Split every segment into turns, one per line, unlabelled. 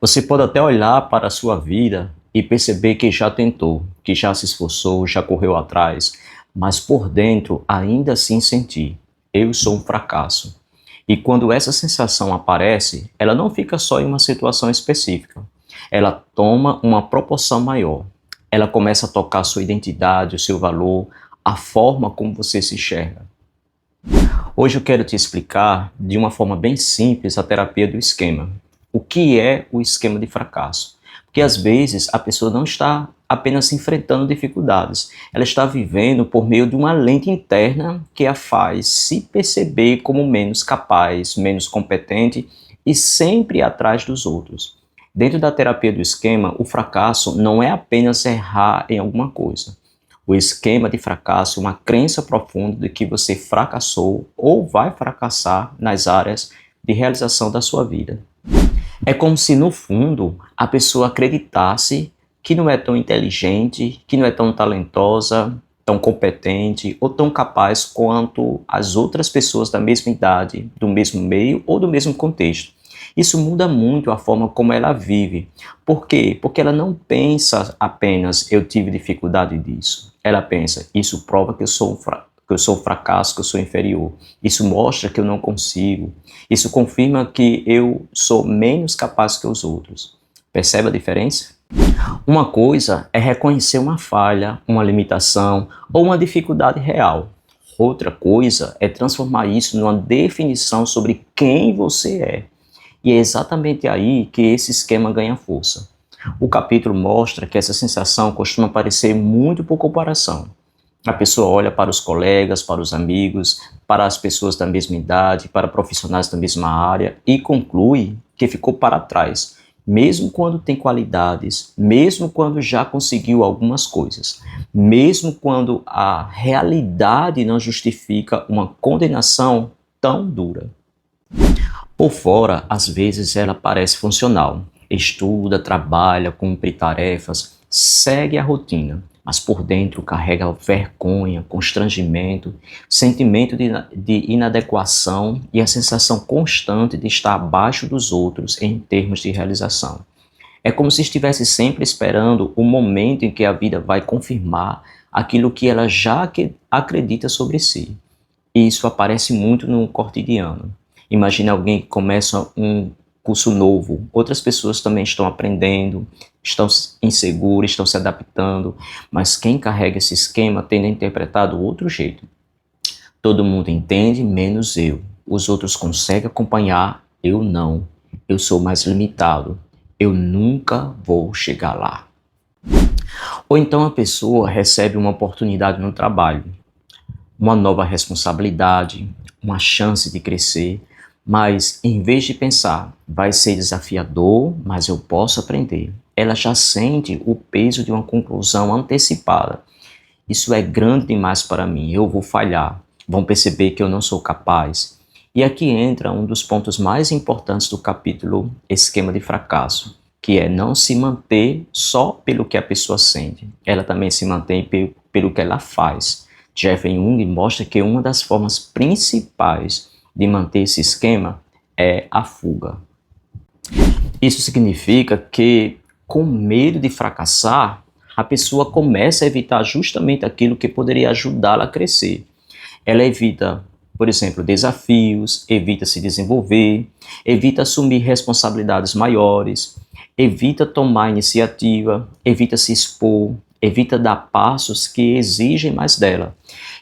Você pode até olhar para a sua vida e perceber que já tentou, que já se esforçou, já correu atrás, mas por dentro ainda assim sentir: eu sou um fracasso. E quando essa sensação aparece, ela não fica só em uma situação específica. Ela toma uma proporção maior. Ela começa a tocar a sua identidade, o seu valor, a forma como você se enxerga. Hoje eu quero te explicar de uma forma bem simples a terapia do esquema. O que é o esquema de fracasso? Porque às vezes a pessoa não está apenas enfrentando dificuldades, ela está vivendo por meio de uma lente interna que a faz se perceber como menos capaz, menos competente e sempre atrás dos outros. Dentro da terapia do esquema, o fracasso não é apenas errar em alguma coisa. O esquema de fracasso é uma crença profunda de que você fracassou ou vai fracassar nas áreas de realização da sua vida. É como se, no fundo, a pessoa acreditasse que não é tão inteligente, que não é tão talentosa, tão competente ou tão capaz quanto as outras pessoas da mesma idade, do mesmo meio ou do mesmo contexto. Isso muda muito a forma como ela vive. Por quê? Porque ela não pensa apenas eu tive dificuldade disso. Ela pensa, isso prova que eu sou um fracasso, que eu sou inferior. Isso mostra que eu não consigo. Isso confirma que eu sou menos capaz que os outros. Percebe a diferença? Uma coisa é reconhecer uma falha, uma limitação ou uma dificuldade real. Outra coisa é transformar isso numa definição sobre quem você é. E é exatamente aí que esse esquema ganha força. O capítulo mostra que essa sensação costuma aparecer muito por comparação. A pessoa olha para os colegas, para os amigos, para as pessoas da mesma idade, para profissionais da mesma área e conclui que ficou para trás, mesmo quando tem qualidades, mesmo quando já conseguiu algumas coisas, mesmo quando a realidade não justifica uma condenação tão dura. Por fora, às vezes ela parece funcional. Estuda, trabalha, cumpre tarefas, segue a rotina, mas por dentro carrega vergonha, constrangimento, sentimento de inadequação e a sensação constante de estar abaixo dos outros em termos de realização. É como se estivesse sempre esperando o momento em que a vida vai confirmar aquilo que ela já acredita sobre si. E isso aparece muito no cotidiano. Imagine alguém que começa um curso novo, outras pessoas também estão aprendendo, estão inseguras, estão se adaptando, mas quem carrega esse esquema tende a interpretar do outro jeito. Todo mundo entende, menos eu. Os outros conseguem acompanhar, eu não. Eu sou mais limitado. Eu nunca vou chegar lá. Ou então a pessoa recebe uma oportunidade no trabalho, uma nova responsabilidade, uma chance de crescer, mas em vez de pensar, vai ser desafiador, mas eu posso aprender, ela já sente o peso de uma conclusão antecipada. Isso é grande demais para mim, eu vou falhar, vão perceber que eu não sou capaz. E aqui entra um dos pontos mais importantes do capítulo Esquema de Fracasso, que é não se manter só pelo que a pessoa sente, ela também se mantém pelo que ela faz. Jeff Jung mostra que uma das formas principais de manter esse esquema é a fuga. Isso significa que, com medo de fracassar, a pessoa começa a evitar justamente aquilo que poderia ajudá-la a crescer. Ela evita, por exemplo, desafios, evita se desenvolver, evita assumir responsabilidades maiores, evita tomar iniciativa, evita se expor, evita dar passos que exigem mais dela.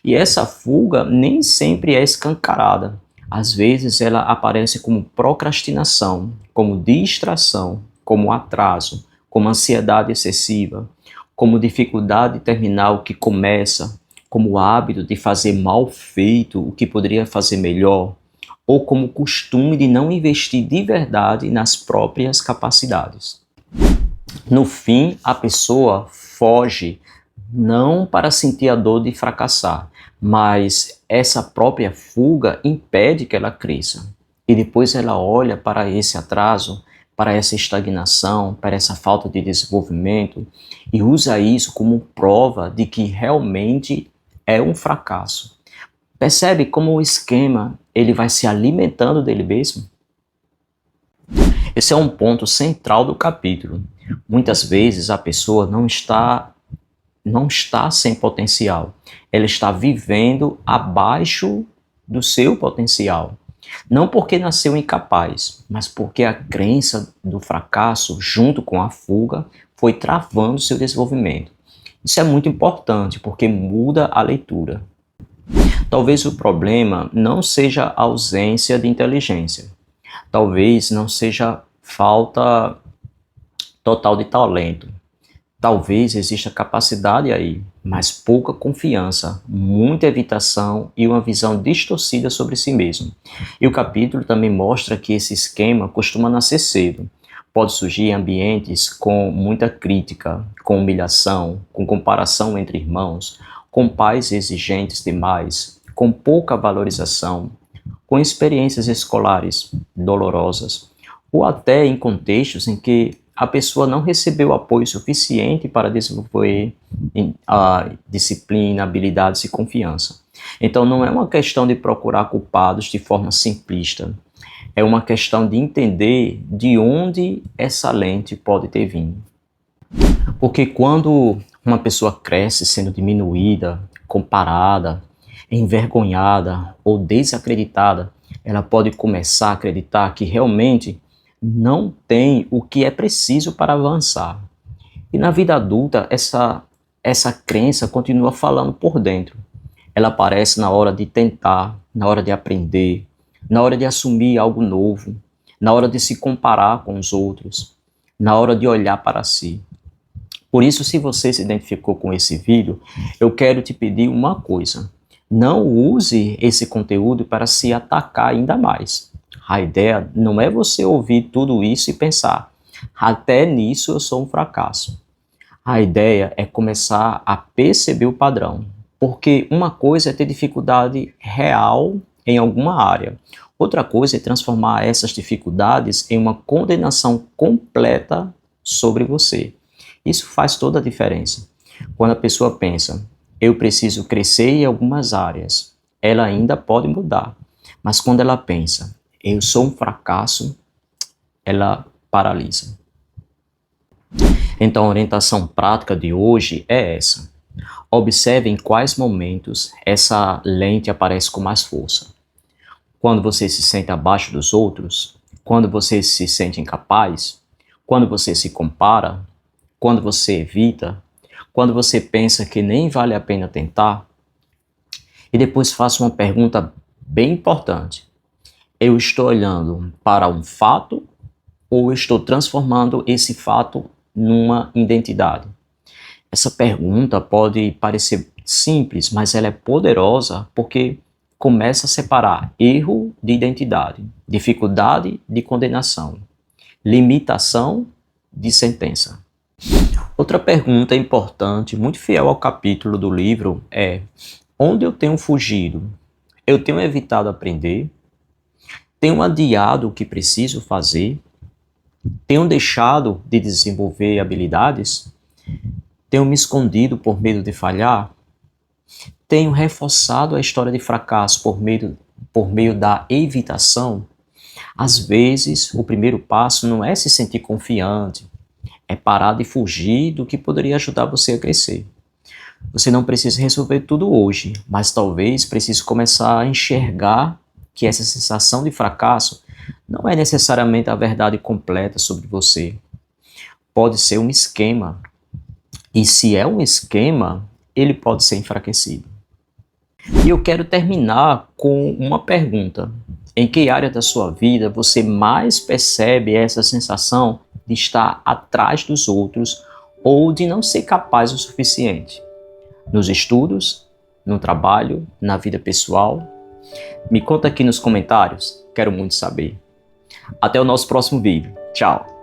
E essa fuga nem sempre é escancarada. Às vezes ela aparece como procrastinação, como distração, como atraso, como ansiedade excessiva, como dificuldade de terminar o que começa, como o hábito de fazer mal feito o que poderia fazer melhor, ou como costume de não investir de verdade nas próprias capacidades. No fim, a pessoa foge não para sentir a dor de fracassar, mas essa própria fuga impede que ela cresça. E depois ela olha para esse atraso, para essa estagnação, para essa falta de desenvolvimento e usa isso como prova de que realmente é um fracasso. Percebe como o esquema ele vai se alimentando dele mesmo? Esse é um ponto central do capítulo. Muitas vezes a pessoa não está sem potencial. Ela está vivendo abaixo do seu potencial. Não porque nasceu incapaz, mas porque a crença do fracasso, junto com a fuga, foi travando seu desenvolvimento. Isso é muito importante porque muda a leitura. Talvez o problema não seja a ausência de inteligência. Talvez não seja falta total de talento. Talvez exista capacidade aí, mas pouca confiança, muita evitação e uma visão distorcida sobre si mesmo. E o capítulo também mostra que esse esquema costuma nascer cedo. Pode surgir em ambientes com muita crítica, com humilhação, com comparação entre irmãos, com pais exigentes demais, com pouca valorização, com experiências escolares dolorosas, ou até em contextos em que a pessoa não recebeu apoio suficiente para desenvolver a disciplina, habilidades e confiança. Então não é uma questão de procurar culpados de forma simplista, é uma questão de entender de onde essa lente pode ter vindo. Porque quando uma pessoa cresce sendo diminuída, comparada, envergonhada ou desacreditada, ela pode começar a acreditar que realmente não tem o que é preciso para avançar. E na vida adulta, essa crença continua falando por dentro. Ela aparece na hora de tentar, na hora de aprender, na hora de assumir algo novo, na hora de se comparar com os outros, na hora de olhar para si. Por isso, se você se identificou com esse vídeo, eu quero te pedir uma coisa. Não use esse conteúdo para se atacar ainda mais. A ideia não é você ouvir tudo isso e pensar, até nisso eu sou um fracasso. A ideia é começar a perceber o padrão, porque uma coisa é ter dificuldade real em alguma área, outra coisa é transformar essas dificuldades em uma condenação completa sobre você. Isso faz toda a diferença. Quando a pessoa pensa, eu preciso crescer em algumas áreas, ela ainda pode mudar, mas quando ela pensa, eu sou um fracasso, ela paralisa. Então a orientação prática de hoje é essa. Observe em quais momentos essa lente aparece com mais força. Quando você se sente abaixo dos outros, quando você se sente incapaz, quando você se compara, quando você evita, quando você pensa que nem vale a pena tentar. E depois faça uma pergunta bem importante. Eu estou olhando para um fato ou estou transformando esse fato numa identidade? Essa pergunta pode parecer simples, mas ela é poderosa porque começa a separar erro de identidade, dificuldade de condenação, limitação de sentença. Outra pergunta importante, muito fiel ao capítulo do livro é: onde eu tenho fugido? Eu tenho evitado aprender? Tenho adiado o que preciso fazer? Tenho deixado de desenvolver habilidades? Tenho me escondido por medo de falhar? Tenho reforçado a história de fracasso por meio da evitação? Às vezes, o primeiro passo não é se sentir confiante, é parar de fugir do que poderia ajudar você a crescer. Você não precisa resolver tudo hoje, mas talvez precise começar a enxergar que essa sensação de fracasso não é necessariamente a verdade completa sobre você. Pode ser um esquema. E se é um esquema, ele pode ser enfraquecido. E eu quero terminar com uma pergunta. Em que área da sua vida você mais percebe essa sensação de estar atrás dos outros ou de não ser capaz o suficiente? Nos estudos, no trabalho, na vida pessoal? Me conta aqui nos comentários, quero muito saber. Até o nosso próximo vídeo. Tchau!